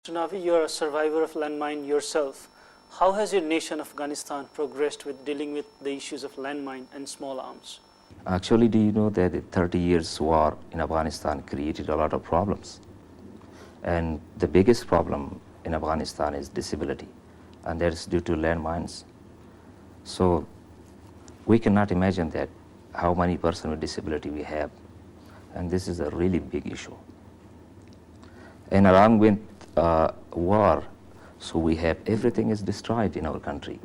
So Navi, you're a survivor of landmine yourself. How has your nation, Afghanistan, progressed with dealing with the issues of landmine and small arms? Actually, do you know that the 30 years war in Afghanistan created a lot of problems? And the biggest problem in Afghanistan is disability, and that is due to landmines. So we cannot imagine that how many persons with disability we have, and this is a really big issue. And along with war, so we have everything is destroyed in our country.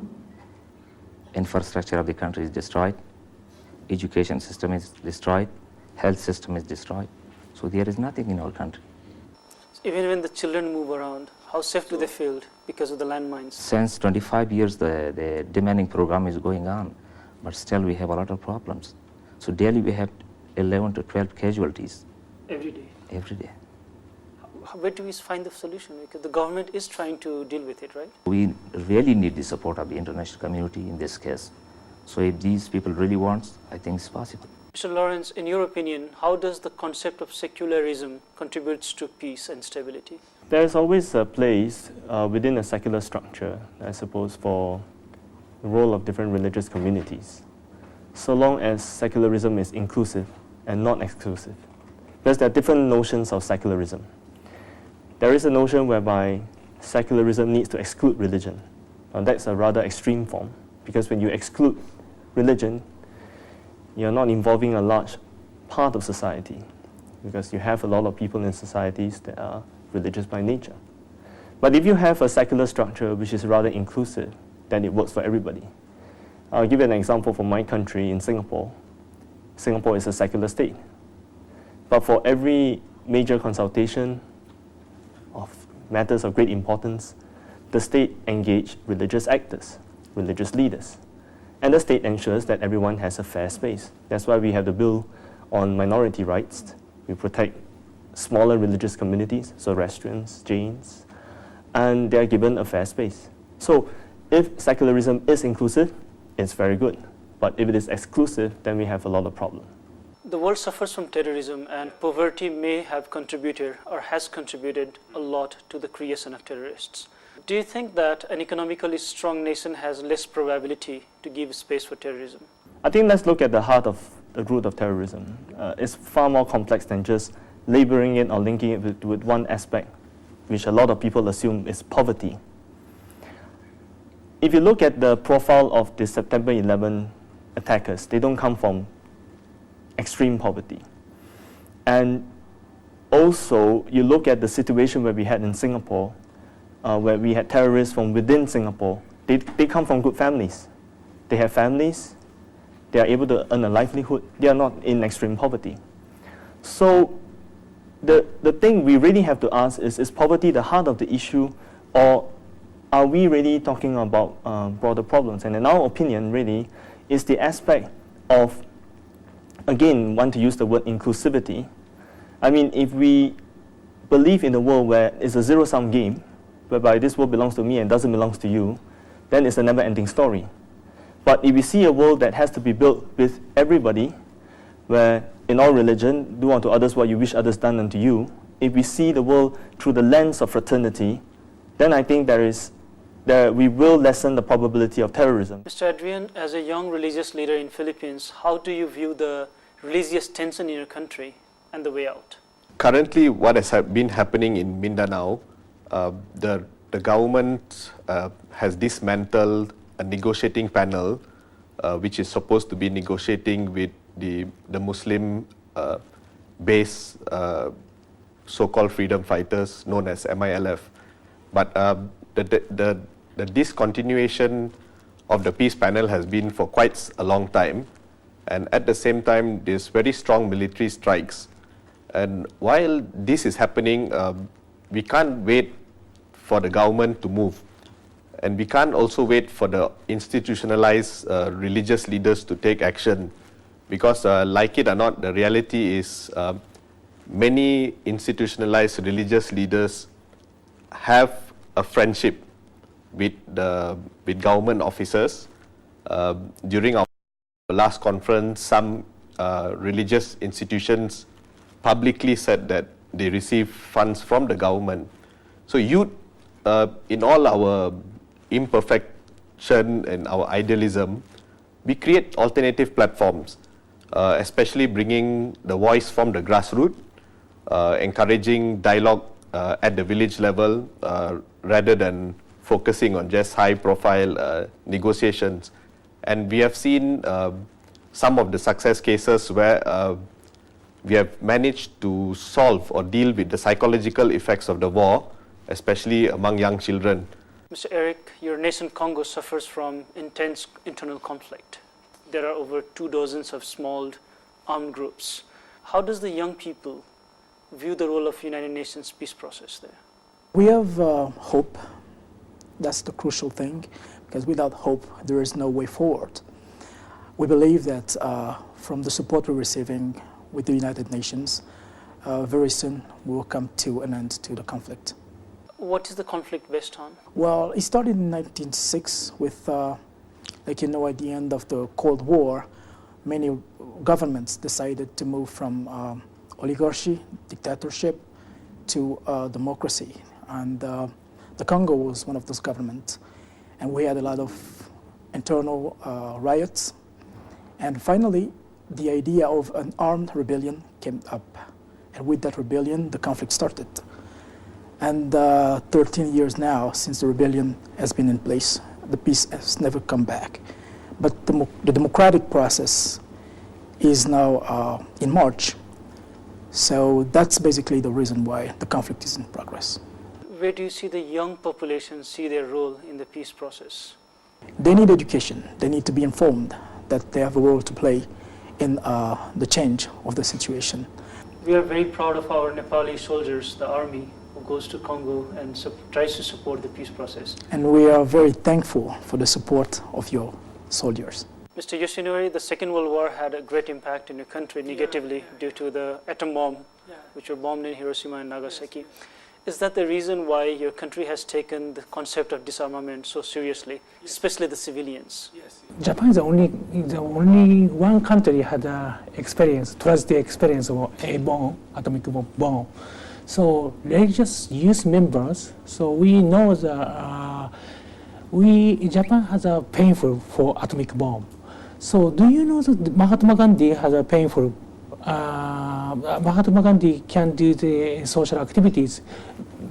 Infrastructure of the country is destroyed, education system is destroyed, health system is destroyed. So there is nothing in our country. Even when the children move around, how safe do they feel because of the landmines? Since 25 years, the demanding program is going on, but still we have a lot of problems. So daily we have 11 to 12 casualties. Every day? Every day. Where do we find the solution? Because the government is trying to deal with it, right? We really need the support of the international community in this case. So if these people really want, I think it's possible. Mr. Lawrence, in your opinion, how does the concept of secularism contributes to peace and stability? There is always a place within a secular structure, I suppose, for the role of different religious communities, so long as secularism is inclusive and not exclusive. Because there are different notions of secularism. There is a notion whereby secularism needs to exclude religion. Now that's a rather extreme form, because when you exclude religion, you're not involving a large part of society, because you have a lot of people in societies that are religious by nature. But if you have a secular structure which is rather inclusive, then it works for everybody. I'll give you an example from my country in Singapore. Singapore is a secular state. But for every major consultation of matters of great importance, the state engage religious actors, religious leaders. And the state ensures that everyone has a fair space. That's why we have the bill on minority rights. We protect smaller religious communities, so restaurants, Jains, and they're given a fair space. So if secularism is inclusive, it's very good. But if it is exclusive, then we have a lot of problems. The world suffers from terrorism, and poverty may have contributed or has contributed a lot to the creation of terrorists. Do you think that an economically strong nation has less probability to give space for terrorism? I think let's look at the heart of the root of terrorism. It's far more complex than just labeling it or linking it with one aspect, which a lot of people assume is poverty. If you look at the profile of the September 11 attackers, they don't come from extreme poverty. And also, you look at the situation where we had in Singapore, where we had terrorists from within Singapore. They come from good families. They have families. They are able to earn a livelihood. They are not in extreme poverty. So the thing we really have to ask is poverty the heart of the issue, or are we really talking about broader problems? And in our opinion, really, is the aspect of, again, want to use the word inclusivity. I mean, if we believe in a world where it's a zero-sum game, whereby this world belongs to me and doesn't belong to you, then it's a never-ending story. But if we see a world that has to be built with everybody, where in all religion, do unto others what you wish others done unto you, if we see the world through the lens of fraternity, then I think we will lessen the probability of terrorism. Mr. Adrian, as a young religious leader in Philippines, how do you view the religious tension in your country and the way out? Currently, what has been happening in Mindanao, the government has dismantled a negotiating panel which is supposed to be negotiating with the Muslim base so-called freedom fighters known as MILF. But the discontinuation of the peace panel has been for quite a long time, and at the same time there's very strong military strikes. And while this is happening, we can't wait for the government to move, and we can't also wait for the institutionalized religious leaders to take action, because like it or not, the reality is many institutionalized religious leaders have a friendship with government officers. During our last conference, some religious institutions publicly said that they receive funds from the government. So youth, in all our imperfection and our idealism, we create alternative platforms, especially bringing the voice from the grassroots, encouraging dialogue at the village level rather than focusing on just high-profile negotiations. And we have seen some of the success cases where we have managed to solve or deal with the psychological effects of the war, especially among young children. Mr. Eric, your nation Congo suffers from intense internal conflict. There are over 24 of small armed groups. How does the young people view the role of United Nations peace process there? We have hope. That's the crucial thing, because without hope, there is no way forward. We believe that from the support we're receiving with the United Nations, very soon we will come to an end to the conflict. What is the conflict based on? Well, it started in 1906 with, at the end of the Cold War, many governments decided to move from oligarchy, dictatorship, to democracy. And the Congo was one of those governments. And we had a lot of internal riots. And finally, the idea of an armed rebellion came up. And with that rebellion, the conflict started. And 13 years now since the rebellion has been in place, the peace has never come back. But the democratic process is now in March. So that's basically the reason why the conflict is in progress. Where do you see the young population see their role in the peace process? They need education. They need to be informed that they have a role to play in the change of the situation. We are very proud of our Nepali soldiers, the army, who goes to Congo and tries to support the peace process. And we are very thankful for the support of your soldiers. Mr. Yoshinori, the Second World War had a great impact in your country negatively due to the atom bomb, which were bombed in Hiroshima and Nagasaki. Is that the reason why your country has taken the concept of disarmament so seriously, especially the civilians? Japan is the only one country had tragedy experience of a bomb, atomic bomb. So religious youth members, so we know that Japan has a painful for atomic bomb. So do you know that Mahatma Gandhi has a painful, Mahatma Gandhi can do the social activities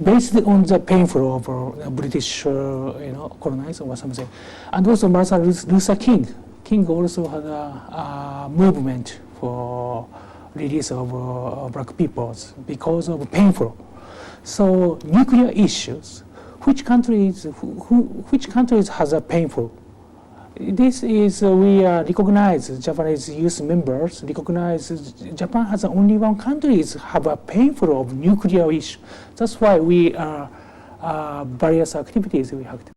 based on the painful of British colonizer or something. And also Martin Luther King also had a movement for release of black peoples because of painful. So nuclear issues, which countries has a painful? This is we recognize Japanese youth members recognize Japan has only one country have a painful of nuclear issue. That's why we various activities we have to.